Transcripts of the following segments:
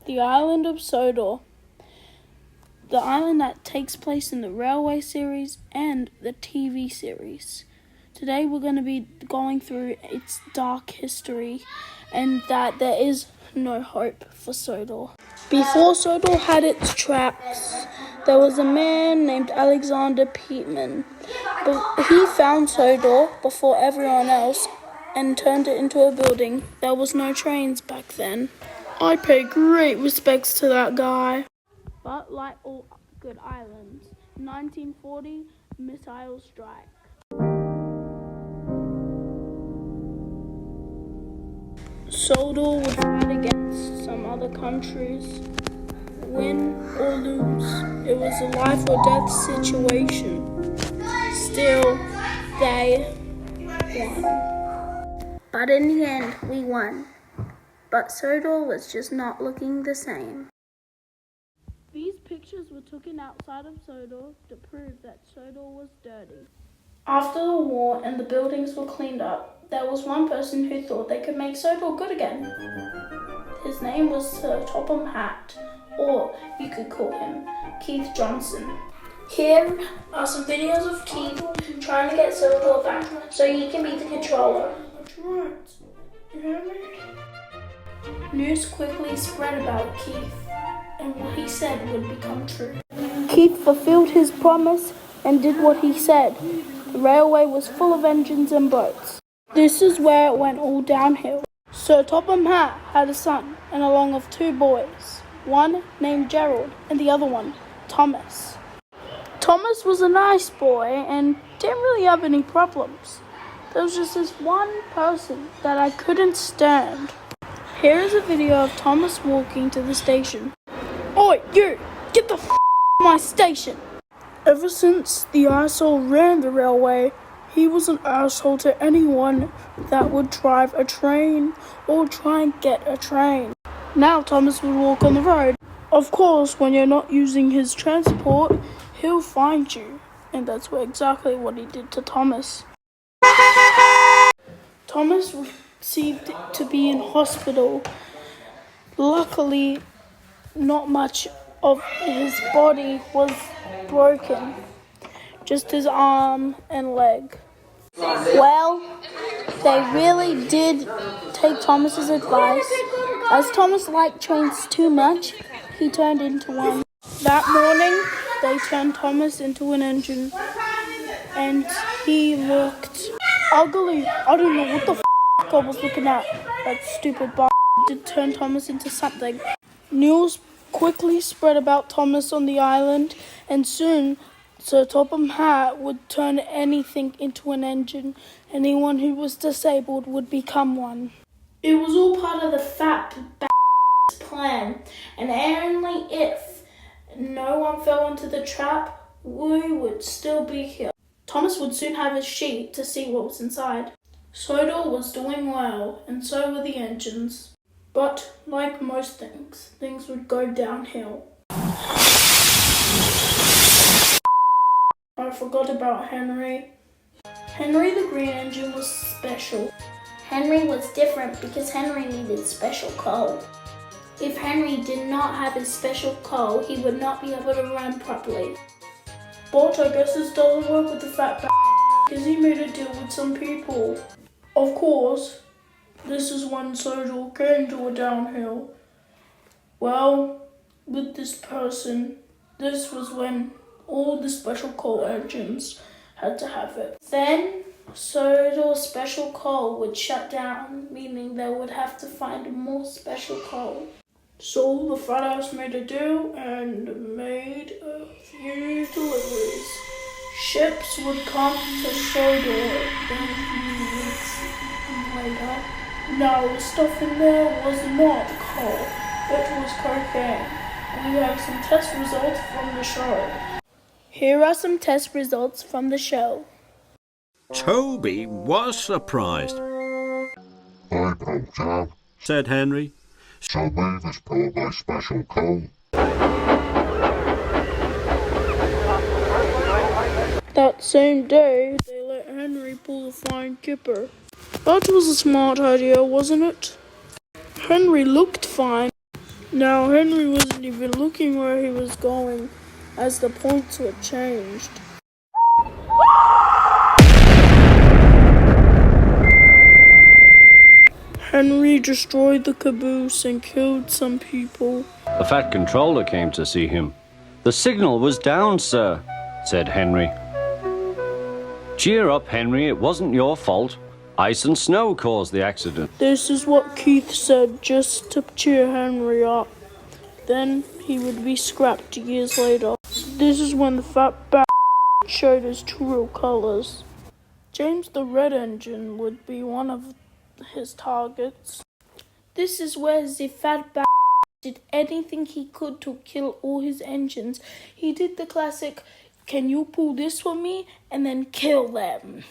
the island of Sodor, the island that takes place in the Railway series and the TV series. Today we're going to be going through its dark history and that there is no hope for Sodor. Before Sodor had its traps, there was a man named Alexander Pietman. But he found Sodor before everyone else and turned it into a building. There was no trains back then. I pay great respects to that guy. But like all good islands, in 1940, missile strike. Sodor would fight against some other countries. Win or lose, it was a life or death situation. Still, they won. But in the end, we won. But Sodor was just not looking the same. These pictures were taken outside of Sodor to prove that Sodor was dirty. After the war and the buildings were cleaned up, there was one person who thought they could make Sodor good again. His name was Sir Topham Hatt, or you could call him Keith Johnson. Here are some videos of Keith trying to get Sodor back so he can be the controller. News quickly spread about Keith, and what he said would become true. Keith fulfilled his promise and did what he said. The railway was full of engines and boats. This is where it went all downhill. Sir Topham Hatt had a son and along with two boys, one named Gerald and the other one, Thomas. Thomas was a nice boy and didn't really have any problems. There was just this one person that I couldn't stand. Here is a video of Thomas walking to the station. Oi, you! Get the f*** my station! Ever since the asshole ran the railway, he was an asshole to anyone that would drive a train or try and get a train. Now Thomas would walk on the road. Of course, when you're not using his transport, he'll find you. And that's exactly what he did to Thomas. Thomas received to be in hospital. Luckily, not much of his body was broken, just his arm and leg. Well, they really did take Thomas's advice. As Thomas liked trains too much, he turned into one. That morning, they turned Thomas into an engine, and he looked ugly. I don't know what the f*** I was looking at. That stupid did turn Thomas into something. News quickly spread about Thomas on the island, and soon Sir Topham Hatt would turn anything into an engine. Anyone who was disabled would become one. It was all part of the fat plan, and only if no one fell into the trap, we would still be here. Thomas would soon have his sheet to see what was inside. Sodor was doing well, and so were the engines. But, like most things, things would go downhill. I forgot about Henry. Henry the Green Engine was special. Henry was different because Henry needed special coal. If Henry did not have his special coal, he would not be able to run properly. But I guess this doesn't work with the fat because he made a deal with some people. Of course, this is when Sodor came to a downhill. Well, with this person, this was when all the special coal engines had to have it. Then, Sodor's special coal would shut down, meaning they would have to find more special coal. So the fat ass made a deal and made a few deliveries. Ships would come to Sodor in a few weeks later. Now the stuff in there was not coal, it was cocaine. We have some test results from the show. Here are some test results from the show. Toby was surprised. "I know, Joe," said Henry. "So we was brought by special coal." That same day, they let Henry pull the flying kipper. That was a smart idea, wasn't it? Henry looked fine. Now, Henry wasn't even looking where he was going as the points were changed. Henry destroyed the caboose and killed some people. The Fat Controller came to see him. "The signal was down, sir," said Henry. "Cheer up, Henry, it wasn't your fault. Ice and snow caused the accident." This is what Keith said just to cheer Henry up. Then he would be scrapped years later. This is when the fat showed his true colors. James the Red Engine would be one of his targets. This is where the fat did anything he could to kill all his engines. He did the classic, "Can you pull this for me?" and then kill them.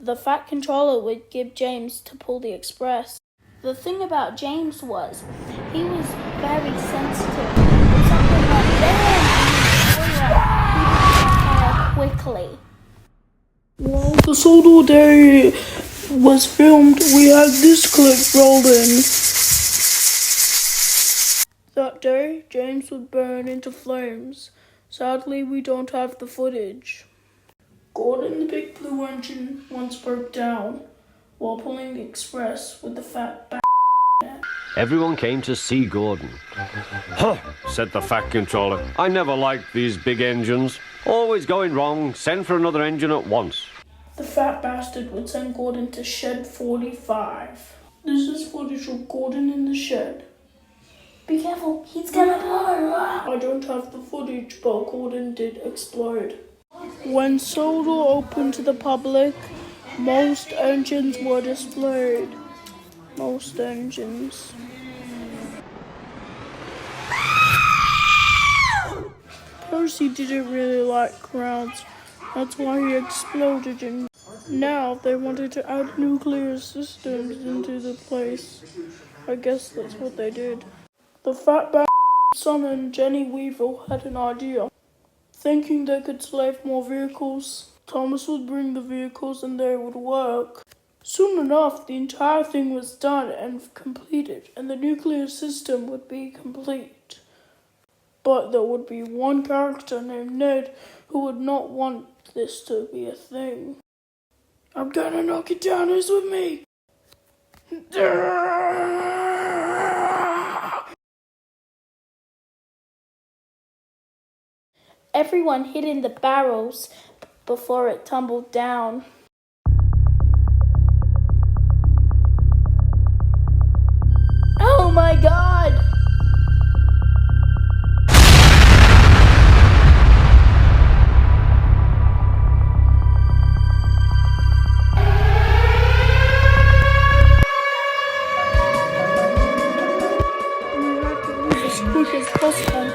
The Fat Controller would give James to pull the express. The thing about James was, he was very sensitive. If something went bang he would quickly. While the Solar Day was filmed, we had this clip rolling. That day, James would burn into flames. Sadly, we don't have the footage. Gordon the Big Blue Engine once broke down while pulling the express with the fat Everyone came to see Gordon. "Huh," said the Fat Controller. "I never liked these big engines. Always going wrong. Send for another engine at once." The fat bastard would send Gordon to Shed 45. This is footage of Gordon in the shed. "Be careful, he's gonna blow." I don't have the footage, but Gordon did explode. When Solar opened to the public, most engines were displayed. Most engines. Percy didn't really like crowds. That's why he exploded in. Now they wanted to add nuclear systems into the place. I guess that's what they did. The fat son and Jenny Weevil had an idea. Thinking they could slave more vehicles, Thomas would bring the vehicles and they would work. Soon enough, the entire thing was done and completed, and the nuclear system would be complete. But there would be one character named Ned who would not want this to be a thing. "I'm gonna knock it down, who's with me?" Everyone hid in the barrels before it tumbled down. Oh my God! We had to move as quick as possible,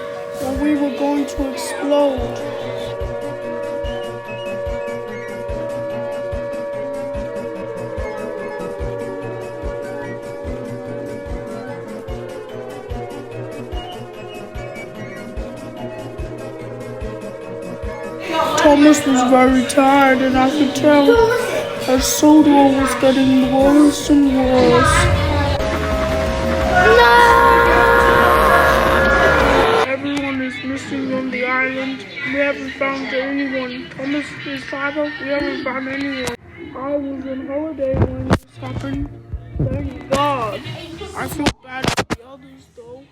or we were going to explode. Thomas was very tired, and I could tell as Solar was getting worse and worse. No! Everyone is missing on the island. We haven't found anyone. Thomas, his father, we haven't found anyone. I was on holiday when this happened. Thank God. I feel bad for the others though.